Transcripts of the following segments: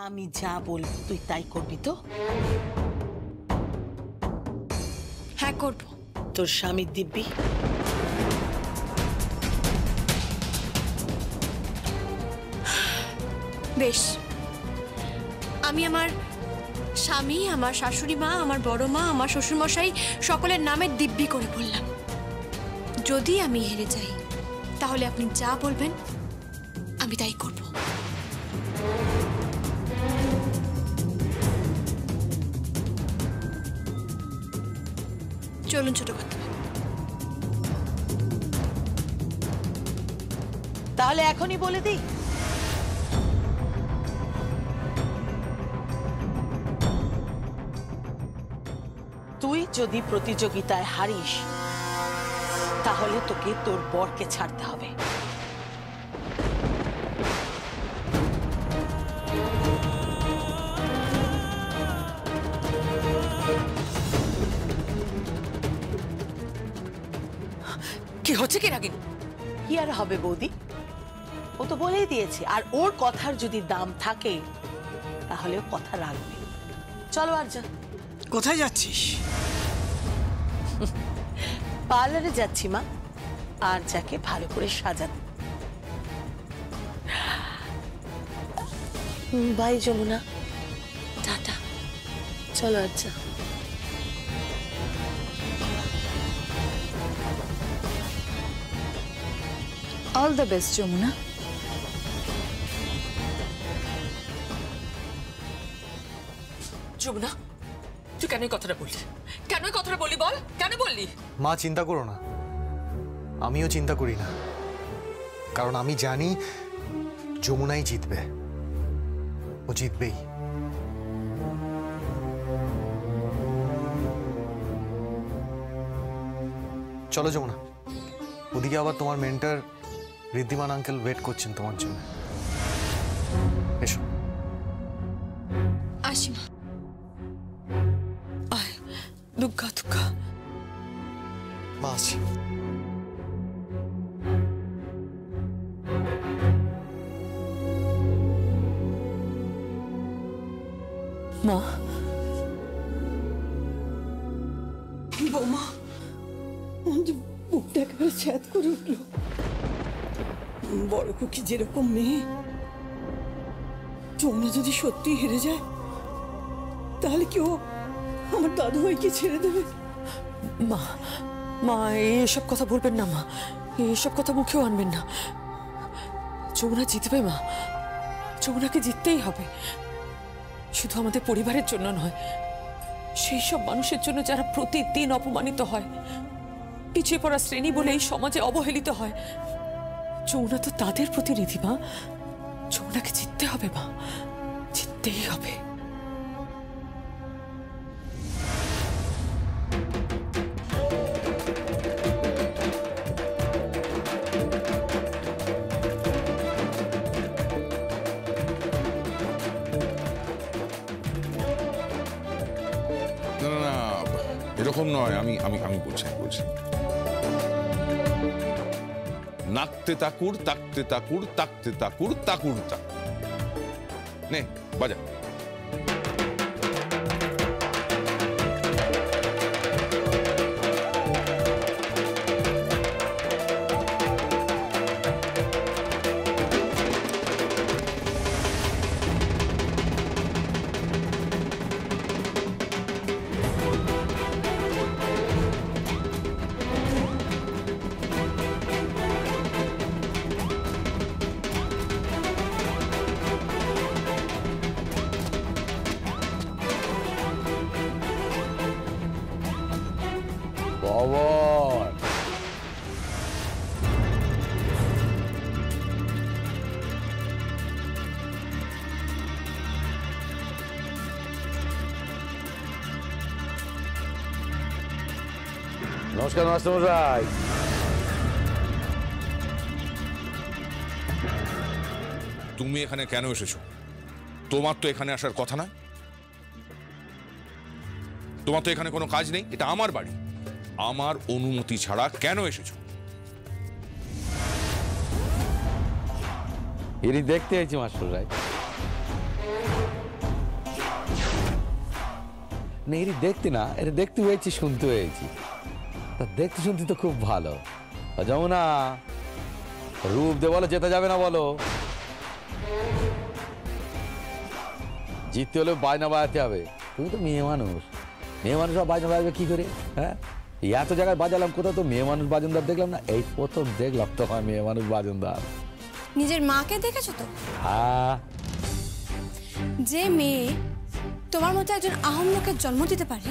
আমি যা বলবো তুই তাই করবি তো? হ্যাঁ করব। তোর স্বামীর দিব্যি? বেশ, আমি আমার স্বামী, আমার শাশুড়ি মা, আমার বড় মা, আমার শ্বশুরমশাই সকলের নামে দিব্যি করে বললাম। যদি আমি হেরে যাই তাহলে আপনি যা বলবেন আমি তাই করব। চলুন ছোট কথা। তাহলে এখনই বলে দিই, তুই যদি প্রতিযোগিতায় হারিস তাহলে তোকে তোর বরকে ছাড়তে হবে। কি হচ্ছে কি রাগিনী? কি আর হবে বৌদি, ও তো বলেই দিয়েছে, আর ওর কথার যদি দাম থাকে তাহলে ও কথা রাখবে। চলো আর যা। কোথায় যাচ্ছিস? পার্লারে যাচ্ছি মা, আর যাকে ভালো করে সাজাতে। Bye Jamuna, tata. চলো আর যা। All the best Jamuna. Jamuna, তুই কেন কথাটা বললি? কেন কথাটা বললি বল? কেন বললি? মা চিন্তা করো না, আমিও চিন্তা করি না, কারণ আমি জানি যমুনাই জিতবে। ও জিতবেই। চলো যমুনা, ওদিকে আবার তোমার মেন্টর ঋদ্ধিমান আঙ্কেল ওয়েট করছেন তোমার জন্য। এসো। আসি মা। আয় দুর্গা দুর্গা। মা আসছি। মা, বৌমা, বুকটা একেবারে ছ্যাদ করে উঠলো। বড় খুকি যেরকম মেয়ে, যমুনা যদি সত্যি হেরে যায় তাহলে কি ও আমার দাদু ভাইকে ছেড়ে দেবে? মা, মা এসব কথা বলবেন না। মা এসব কথা মুখেও আনবেন না। যমুনা জিতবে মা, যমুনাকে জিততেই হবে। শুধু আমাদের পরিবারের জন্য নয়, সেই সব মানুষের জন্য যারা প্রতিদিন অপমানিত হয়, পিছিয়ে পড়া শ্রেণী বলে এই সমাজে অবহেলিত হয়। যমুনা তো তাদের প্রতিনিধি মা। যমুনাকে জিততে হবে মা, জিততেই হবে। এরকম নয়, আমি আমি আমি বলছি নাকতে তাকুর তাকতে তাকুর তাকতে তাকুর তাকুর তাক। নে বাজা। নমস্কার মাস্টারমশাই। তুমি এখানে কেন এসেছো? তোমার তো এখানে আসার কথা না। তোমার তো এখানে কোনো কাজ নেই, এটা আমার বাড়ি। আমার অনুমতি ছাড়া কেন এসেছো? এরই দেখতে হয়েছে মাস্টারমশাই। না এর দেখতে না, এটা দেখতে হয়েছি, শুনতে হয়েছি। তা দেখতে শুনতে তো খুব ভালো। যমুনা, রূপ দে বলো, যেতে যাবে না বলো। জিততে হলে বাজনা বাজাতে হবে। তুমি তো মেয়ে মানুষ, মেয়ে মানুষ বাজনা বাজাবে কি করে? হ্যাঁ, এত জায়গায় বাজালাম, কোথাও তো মেয়ে মানুষ বাজনদার দেখলাম না। এই প্রথম দেখলাম তোমার মেয়ে মানুষ বাজনদার। নিজের মাকে দেখেছো তো? হ্যাঁ, যে মেয়ে তোমার মতো একজন আহম লোকের জন্ম দিতে পারে,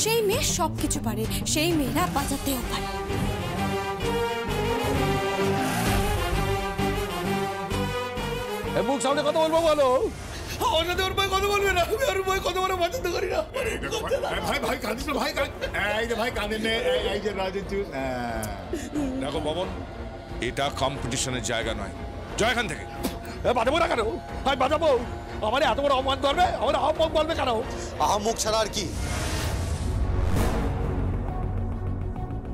সেই মেয়ে সবকিছু পারে, সেই মেয়েরা বাজাতেও পারে। মুখ সামনে কথা বলবো বলো। কথা বলবে না, আমি আর ভয় কথা বলে পছন্দ করি না। ভাই ভাই কাঁদিস না, ভাই এই যে ভাই কাঁদেন নে, এই যে রাজেন চুস। দেখো পবন, এটা কম্পিটিশনের জায়গা নয়, জয় এখান থেকে। বাজাবো না কেন? ভাই বাজাবো, আমার এত বড় অপমান করবে, আমার অপমান বলবে কেন? আহাম্মক ছাড়া আর কি?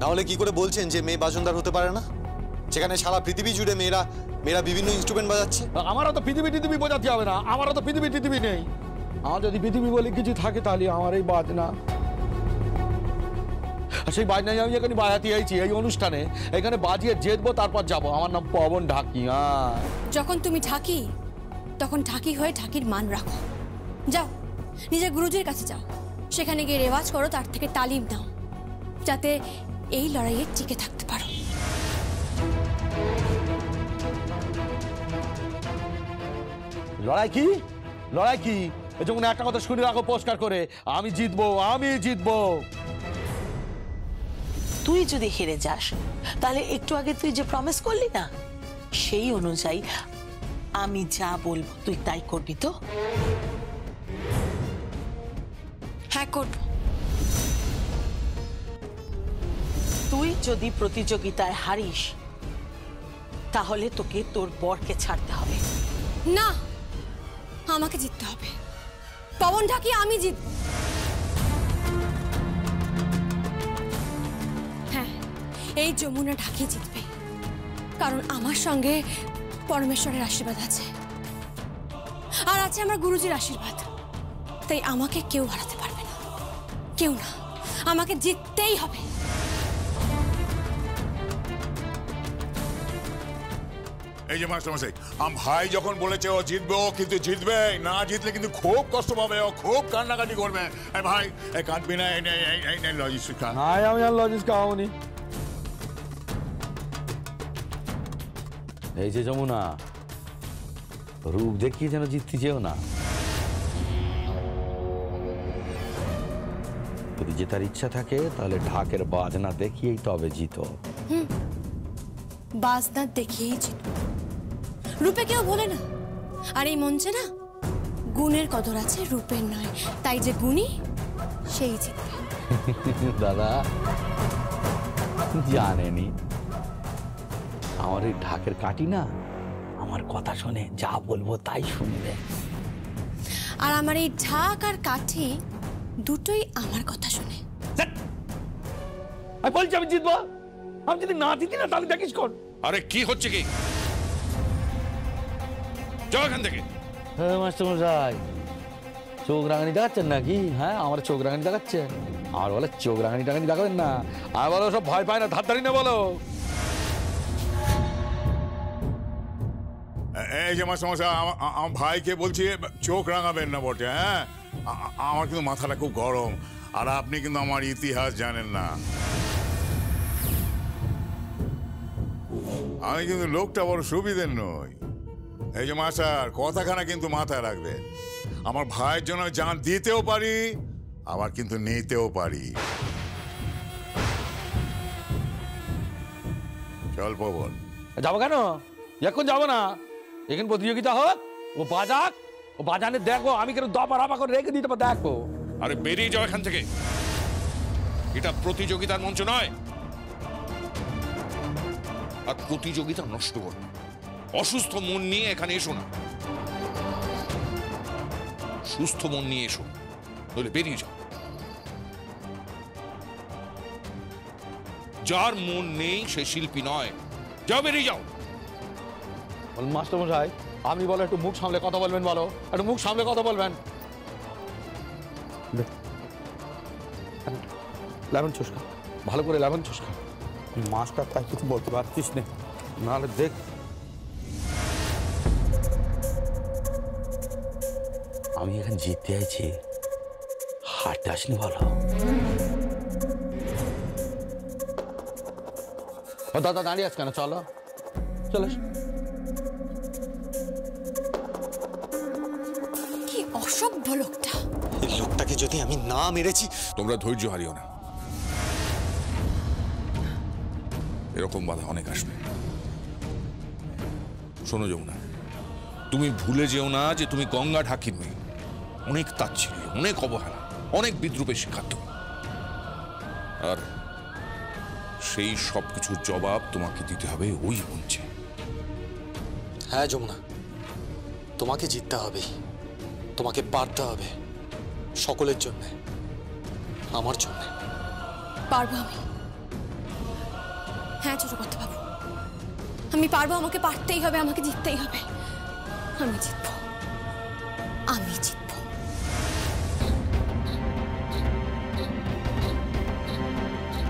তাহলে কি করে বলছেন যে মেয়ে বাজনদার হতে পারে না, যেখানে সারা পৃথিবী জুড়ে মেয়েরা বিভিন্ন ইনস্ট্রুমেন্ট বাজাচ্ছে? আমারও তো পৃথিবী বোঝাতে হবে না, আমারও তো পৃথিবী নেই। আমার যদি পৃথিবী বলে কিছু থাকে তাহলে আমার এই বাজনা, সেই বাজনায় আমি এখানে বাজাতে আইছি এই অনুষ্ঠানে, এখানে বাজিয়ে জিতবো, তারপর যাবো। আমার নাম পবন ঢাকি। যখন তুমি ঢাকি, তখন ঢাকি হয়ে ঢাকির মান রাখো। যাও নিজের গুরুজির কাছে যাও, সেখানে গিয়ে রেওয়াজ করো, তার থেকে তালিম নাও, যাতে এই লড়াইয়ে টিকে থাকতে পারো। লড়াই কি? লড়াই কি? এই যখন একটা কথা শুনে রাখো পরিষ্কার করে, আমি জিতবো, আমি জিতবো। তুই যদি হেরে যাস, তাহলে একটু আগে তুই যে প্রমিস করলি না, সেই অনুযায়ী আমি যা বলবো তুই তাই করবি তো? হ্যাঁ, করবো। তুই যদি প্রতিযোগিতায় হারিস, তাহলে তোকে তোর বরকে ছাড়তে হবে। না, আমাকে জিততে হবে। পবন ঢাকি আমি জিতব। হ্যাঁ, এই যমুনা ঢাকি জিতবে, কারণ আমার সঙ্গে পরমেশ্বরের আশীর্বাদ আছে, আর আছে আমার গুরুজির আশীর্বাদ। তাই আমাকে কেউ হারাতে পারবে না, কেউ না। আমাকে জিততেই হবে। এই যে মাস্টারমশাই, ভাই যখন বলেছে ও জিতবে, ও কিন্তু জিতবে। না জিতলে কিন্তু খুব কষ্ট পাবে, ও খুব কান্নাকাটি করবে। ভাই কাঁদবি না, এই লজিস খা। আমি আর লজিস খাওনি। এই যে যমুনা, রূপ দেখিয়ে যেন জিততে চেও না। যদি জেতার ইচ্ছা থাকে তাহলে ঢাকের বাজনা দেখিয়েই তবে জিতো। বাজনা দেখিয়েই জিতব, রূপে কেউ বলে না। আর এই মঞ্চে না গুণের কদর আছে, রূপের নয়। তাই যে গুণী সেই জিতবে। দাদা জানেনি আমার এই ঢাকের কাটি না, আমার কথা শোনে, যা বলবো তাই শুনবে। আর আমার এই ঢাক আর কাঠি দুটোই আমার কথা শুনে। আমি বলছি আমি জিতবো। আমি যদি না জিতি না তাহলে দেখিস কোন। আরে কি হচ্ছে কি? যাও এখান থেকে। হ্যাঁ মাস্টারমশাই, চোখ রাঙানি দেখাচ্ছেন নাকি? হ্যাঁ, আমার চোখ রাঙানি দেখাচ্ছেন? আর বলে চোখ রাঙানি টাঙানি দেখাবেন না। আর বলো সব ভয় পায় না, ধারধারি না বলো। এই যে মাস্টারমশাই, আমার ভাইকে বলছি চোখ রাঙাবেন না বটে। হ্যাঁ, আমার কিন্তু মাথাটা খুব গরম, আর আপনি কিন্তু আমার ইতিহাস জানেন না। আমি কিন্তু লোকটা বড় সুবিধের নই। এই যে মাস্টার, কথাখানা কিন্তু মাথায় রাখবেন। আমার ভাইয়ের জন্য জান দিতেও পারি, আবার কিন্তু নিতেও পারি। চল পবন। যাবো কেন? এখন যাবো না। এখানে প্রতিযোগিতা হোক, ও বাজাক, ও বাজানে দেখবো আমি কেন দপা রাপা করে রেখে দিতে পারবো, দেখবো। আরে বেরিয়ে যাও এখান থেকে, এটা প্রতিযোগিতার মঞ্চ নয়। আর প্রতিযোগিতা নষ্ট করবে, অসুস্থ মন নিয়ে এখানে এসো না। সুস্থ মন নিয়ে এসো, নইলে বেরিয়ে যাও। যার মন নেই সে শিল্পী নয়। যাও, বেরিয়ে যাও। মাস্টারমশাই, আপনি বলো একটু মুখ সামলে কথা বলবেন, বলো একটু মুখ সামলে কথা বলবেন। লেমন চুস খা, ভালো করে লেমন চুস খা। মাস্টার তাই কিছু বলতে পারছিস না, নাহলে দেখ। আমি এখানে জিততে আইছি, হারতে আসনি বলো। ও দাদা দাঁড়িয়ে আছ কেন? চলো চলে এসো। কি অসভ্য লোকটা! এই লোকটাকে যদি আমি না মেরেছি। তোমরা ধৈর্য হারিও না, এরকম বাধা অনেক আসবে। শোনো যমুনা, তুমি ভুলে যেও না যে তুমি গঙ্গা ঢাকির মেয়ে। অনেক তাচ্ছিল্য, অনেক অবহেলা, অনেক বিদ্রুপের শিকার তুমি। আর সেই সব কিছুর জবাব তোমাকে দিতে হবে ওই মঞ্চে। হ্যাঁ যমুনা, তোমাকে জিততে হবে, তোমাকে পারতে হবে, সকলের জন্য, আমার জন্য। পারবো আমি। হ্যাঁ চট্টোপাধ্যায় বাবু, আমি পারবো। আমাকে পারতেই হবে, আমাকে জিততেই হবে। আমি জিতবো, আমি জিতবো।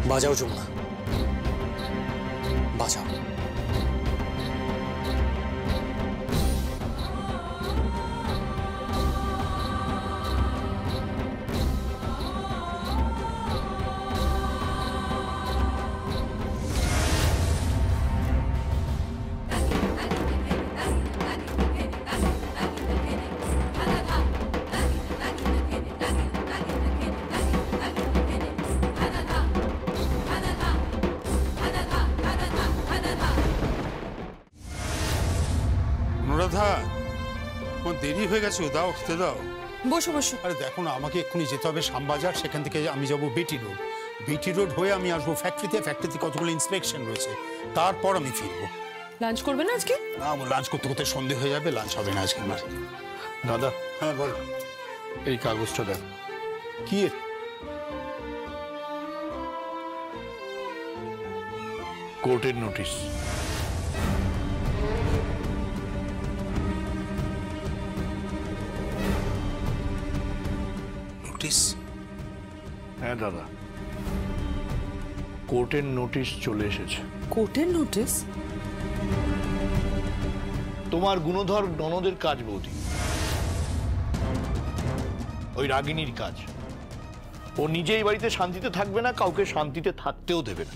বাজাও যমুনা, বাজাও। অনুরাধা, আমার দেরি হয়ে গেছে, দাও খেতে দাও। বসো বসো। আরে দেখো না, আমাকে এক্ষুনি যেতে হবে শ্যামবাজার, সেখান থেকে আমি যাব বিটি রোড। বিটি রোড হয়ে আমি আসবো ফ্যাক্টরিতে, ফ্যাক্টরিতে কতগুলো ইন্সপেকশন রয়েছে, তারপর আমি ফিরবো। লাঞ্চ করবে না আজকে? না, আমার লাঞ্চ করতে করতে সন্ধে হয়ে যাবে, লাঞ্চ হবে না আজকে আমার। দাদা, হ্যাঁ বল। এই কাগজটা দেখ। কি কোর্টের নোটিশ। নোটিশ? হ্যাঁ দাদা, কোর্টের নোটিশ চলে এসেছে। কোর্টের নোটিশ? তোমার গুণধর ননদের কাজ বৌদি, ওই রাগিনীর কাজ। ও নিজেই বাড়িতে শান্তিতে থাকবে না, কাউকে শান্তিতে থাকতেও দেবে না।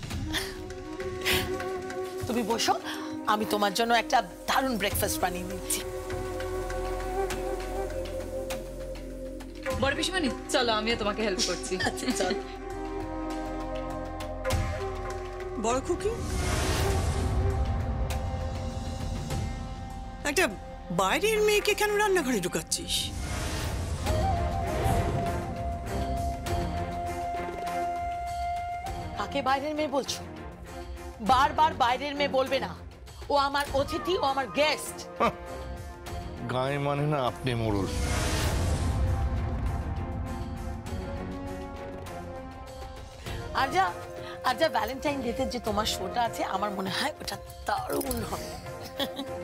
তুমি বসো, আমি তোমার জন্য একটা দারুণ ব্রেকফাস্ট বানিয়ে দিচ্ছি। বড় পিসিমণি চলো, আমিও তোমাকে হেল্প করছি। আচ্ছা চল। বড় খুকি, একটা বাইরের মেয়েকে কেন রান্নাঘরে ঢুকাচ্ছিস? কাকে বাইরের মেয়ে বলছো? বারবার বাইরের মেয়ে বলবে না। ও আমার অতিথি, ও আমার গেস্ট। গায়ে মানে না আপনি মোড়ল। আর যা ভ্যালেন্টাইন ডেতে যে তোমার শোটা আছে, আমার মনে হয় ওটা দারুণ হবে।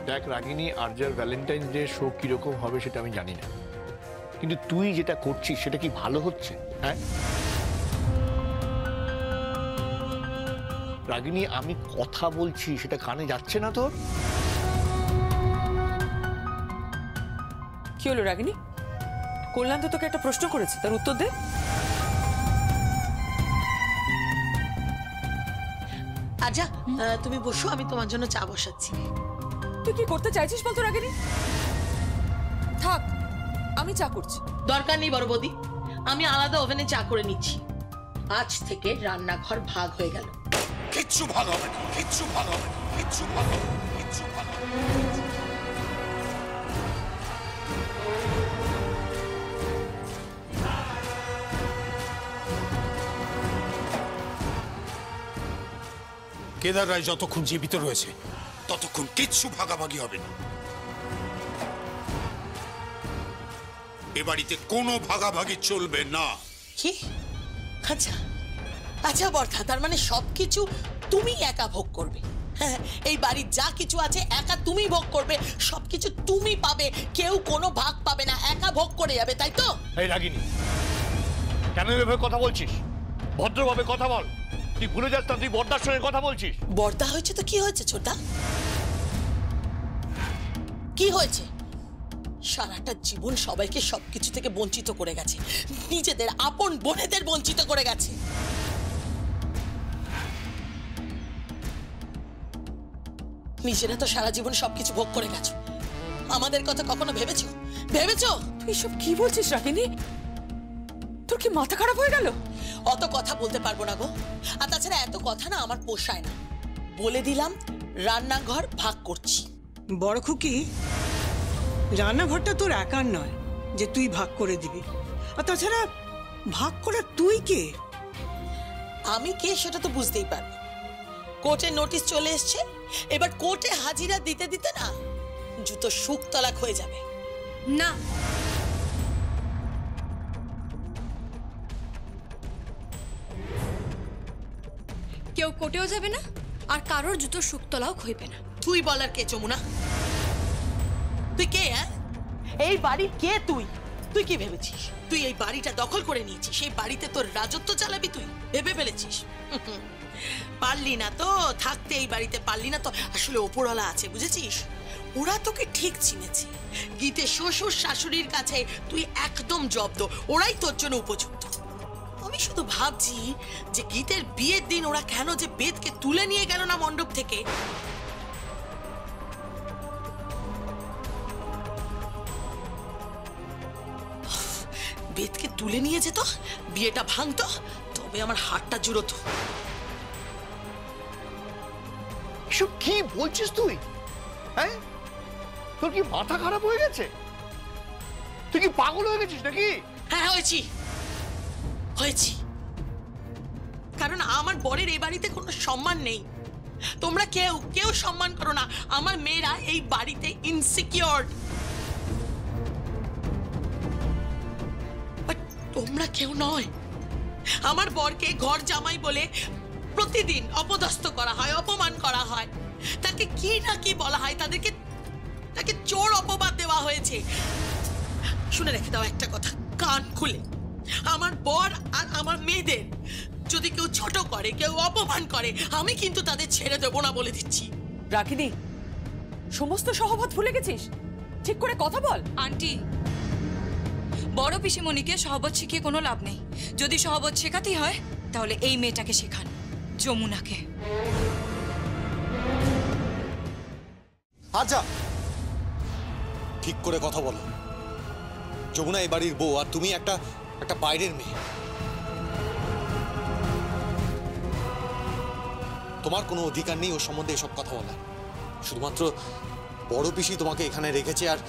দেখ রাগিনী, আর্যার ভ্যালেন্টাইন ডে শো কিরকম হবে সেটা আমি জানি না, কিন্তু তুই যেটা করছিস সেটা কি ভালো হচ্ছে? হ্যাঁ রাগিনী, আমি কথা বলছি, সেটা কানে যাচ্ছে না তোর? কি হলো রাগিনী? কল্যাণ তো তোকে একটা প্রশ্ন করেছে, তার উত্তর দে। আচ্ছা তুমি বসো, আমি তোমার জন্য চা বসাচ্ছি। তুই কি করতে চাইছিস বলতো রাগিনী? থাক, আমি চা করছি। দরকার নেই বড় বৌদি, আমি আলাদা ওভেনে চা করে নিচ্ছি। আজ থেকে রান্নাঘর ভাগ হয়ে গেল। কিচ্ছু ভালো হবে না, কিচ্ছু ভালো হবে না, কিচ্ছু ভালো হবে না, কিচ্ছু ভালো হবে না। কেদার রায় যতক্ষণ জীবিত রয়েছে ততক্ষণ কিচ্ছু ভাগাভাগি হবে না। এ বাড়িতে কোনো ভাগাভাগি চলবে না। কি? আচ্ছা আচ্ছা বর্ষা, তার মানে সবকিছু তুমি একা ভোগ করবে? হ্যাঁ, এই বাড়ির যা কিছু আছে একা তুমি ভোগ করবে, সবকিছু তুমি পাবে, কেউ কোনো ভাগ পাবে না, একা ভোগ করে যাবে, তাই তো? এই রাগিনী, কেন এভাবে কথা বলছিস? ভদ্রভাবে কথা বল। তুই ভুলে যাস না তুই বর্দার সঙ্গে কথা বলছিস। বর্দা হয়েছে তো কি হয়েছে ছোটদা? কি হয়েছে? সারাটা জীবন সবাইকে সবকিছু থেকে বঞ্চিত করে গেছে, নিজেদের আপন বোনেদের বঞ্চিত করে গেছে। নিজেরা তো সারা জীবন সবকিছু ভোগ করে গেছো, আমাদের কথা কখনো ভেবেছো? ভেবেছো? তুই সব কি বলছিস রাগিনী? তোর কি মাথা খারাপ হয়ে গেল? অত কথা বলতে পারবো না গো। আর তাছাড়া এত কথা না আমার পোষায় না। বলে দিলাম রান্নাঘর ভাগ করছি। বড় খুকি, রান্নাঘরটা তোর একার নয় যে তুই ভাগ করে দিবি। আর তাছাড়া ভাগ করার তুই কে? আমি কে সেটা তো বুঝতেই পারবো। কোর্টের নোটিশ চলে এসছে, এবার কোর্টে হাজিরা দিতে দিতে না জুতো শুকতলাক হয়ে যাবে। না, কেউ কোর্টেও যাবে না আর কারোর জুতো শুকতলাও হইবে না। তুই বলার কে যমুনা? তুই কে? হ্যাঁ, এই বাড়ির কে তুই? তুই কি ভেবেছিস তুই এই বাড়িটা দখল করে নিয়েছিস, সেই বাড়িতে তোর রাজত্ব চালাবি? তুই ভেবে ফেলেছিস? পারলি না তো থাকতে, এই বাড়িতে পারলি না তো। আসলে ওপরওয়ালা আছে, বুঝেছিস? ওরা তোকে ঠিক চিনেছে। গীতের শ্বশুর শাশুড়ির কাছে তুই একদম জব্দ, ওরাই তোর জন্য উপযুক্ত। আমি শুধু ভাবছি যে গীতের বিয়ের দিন ওরা কেন যে বেদকে তুলে নিয়ে গেল না মণ্ডপ থেকে। বেদকে তুলে নিয়ে যেত, বিয়েটা ভাঙতো, তবে আমার হাতটা জুড়োতো। এসব কি বলছিস তুই? হ্যাঁ, তোর কি মাথা খারাপ হয়ে গেছে? তুই কি পাগল হয়ে গেছিস নাকি? হ্যাঁ হয়েছি, হয়েছি। কারণ আমার বরের এই বাড়িতে কোনো সম্মান নেই। তোমরা কেউ কেউ সম্মান করো না। আমার মেয়েরা এই বাড়িতে ইনসিকিউর। তোমরা কেউ নয়। আমার বরকে ঘর জামাই বলে প্রতিদিন অপদস্থ করা হয়, অপমান করা হয়, তাকে কি না কি বলা হয়, তাকে চোর অপবাদ দেওয়া হয়েছে। শুনে রেখে দাও একটা কথা কান খুলে, আমার বর আর আমার মেয়েদের যদি কেউ ছোট করে, কেউ অপমান করে, আমি কিন্তু তাদের ছেড়ে দেবো না, বলে দিচ্ছি। রাগিনী, সমস্ত সহবত ভুলে গেছিস? ঠিক করে কথা বল। আন্টি, বড় পিসিমণিকে সহবত শিখিয়ে কোনো লাভ নেই। যদি সহবত শেখাতেই হয় তাহলে এই মেয়েটাকে শেখান, যমুনাকে। আচ্ছা, ঠিক করে কথা বলো। যমুনা এই বাড়ির বউ, আর তুমি একটা বাইরের মেয়ে। তোমার কোনো অধিকার নেই ওর সম্বন্ধে এসব কথা বলা। শুধুমাত্র বড় পিসি তোমাকে এখানে রেখেছে আর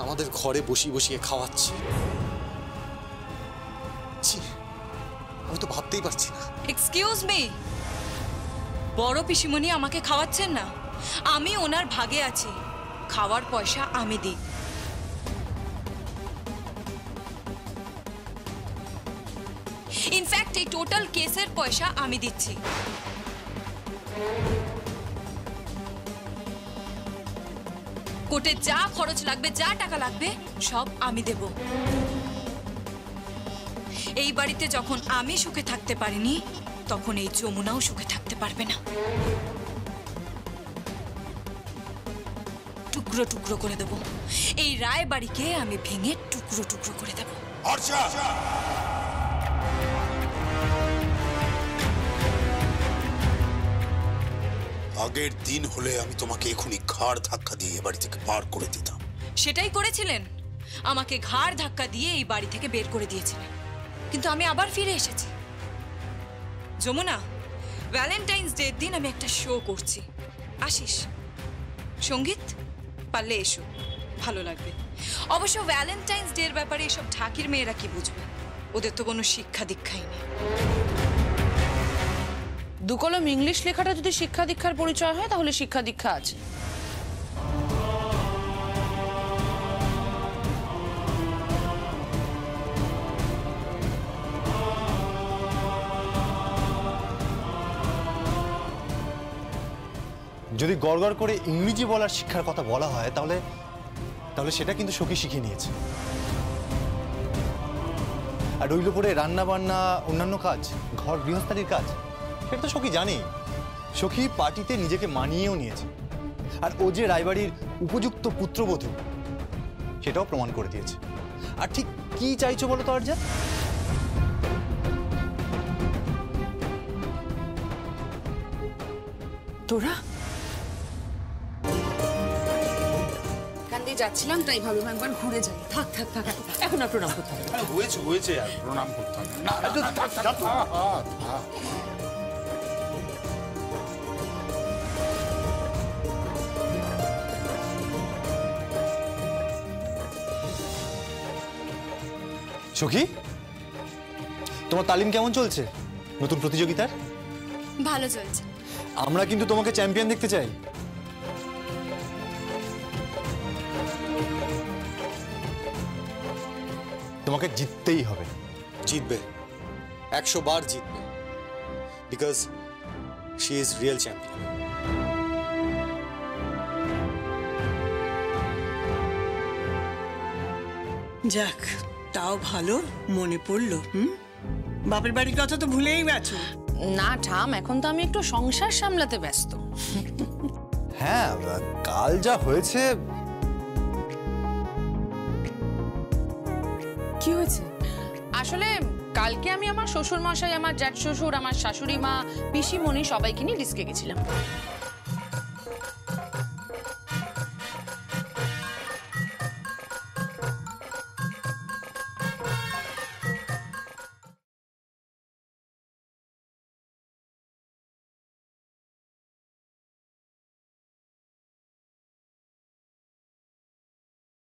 আমাদের ঘরে বসিয়ে বসিয়ে খাওয়াচ্ছে। আমি তো ভাবতেই পারছি না। এক্সকিউজ মি, বড় পিসিমণি আমাকে খাওয়াচ্ছেন না, আমি ওনার ভাগে আছি। খাওয়ার পয়সা আমি দিই। ইনফ্যাক্ট এই টোটাল কেসের পয়সা আমি দিচ্ছি। কোর্টে যা খরচ লাগবে, যা টাকা লাগবে, সব আমি দেব। এই বাড়িতে যখন আমি সুখে থাকতে পারিনি, তখন এই যমুনাও সুখে থাকতে পারবে না। টুকরো টুকরো করে দেব এই রায় বাড়িকে, আমি ভেঙে টুকরো টুকরো করে দেব। আগের দিন হলে আমি তোমাকে এখনই ঘাড় ধাক্কা দিয়ে এ বাড়ি থেকে বার করে দিতাম। সেটাই করেছিলেন, আমাকে ঘাড় ধাক্কা দিয়ে এই বাড়ি থেকে বের করে দিয়েছিলেন। কিন্তু আমি আবার ফিরে এসেছি। যমুনা, ভ্যালেন্টাইন্স ডের দিন আমি একটা শো করছি, আসিস? সঙ্গীত পারলে এসো, ভালো লাগবে। অবশ্য ভ্যালেন্টাইন্স ডের ব্যাপারে এসব ঢাকির মেয়েরা কি বুঝবে? ওদের তো কোনো শিক্ষা দীক্ষাই নেই। দু কলম ইংলিশ লেখাটা যদি শিক্ষা দীক্ষার পরিচয় হয়, তাহলে শিক্ষা দীক্ষা আছে। যদি গড়গড় করে ইংরেজি বলার শিক্ষার কথা বলা হয়, তাহলে সেটা কিন্তু সখী শিখিয়ে নিয়েছে। আর রইল পরে রান্না বান্না অন্যান্য কাজ, ঘর গৃহস্থালির কাজ, সেটা তো সখী জানেই। সখী পার্টিতে নিজেকে মানিয়েও নিয়েছে, আর ও যে রায়বাড়ির উপযুক্ত পুত্রবধূ সেটাও প্রমাণ করে দিয়েছে। আর ঠিক কি চাইছো বলো তো আরজা? তোরা এখান দিয়ে যাচ্ছিলাম, তাই ভাবলাম একবার ঘুরে যাই। থাক থাক থাক, এখন আর প্রণাম করতে হবে না। হয়েছে আর প্রণাম করতে হবে না। সখী, তোমার তালিম কেমন চলছে নতুন প্রতিযোগিতার? ভালো চলছে। আমরা কিন্তু তোমাকে চ্যাম্পিয়ন দেখতে চাই। তোমাকে জিততেই হবে। জিতবে, 100 বার জিতবে, because she is real champion. যাক, তাও ভালো মনে পড়লো। বাপের বাড়ির কথা তো ভুলেই গেছো। না ঠাম, এখন তো আমি একটু সংসার সামলাতে ব্যস্ত। হ্যাঁ, কাল যা হয়েছে। কি হয়েছে? আসলে কালকে আমি আমার শ্বশুর মশাই, আমার জ্যাঠ শ্বশুর, আমার শাশুড়ি মা, পিসিমণি সবাইকে নিয়ে ডিস্কে গেছিলাম।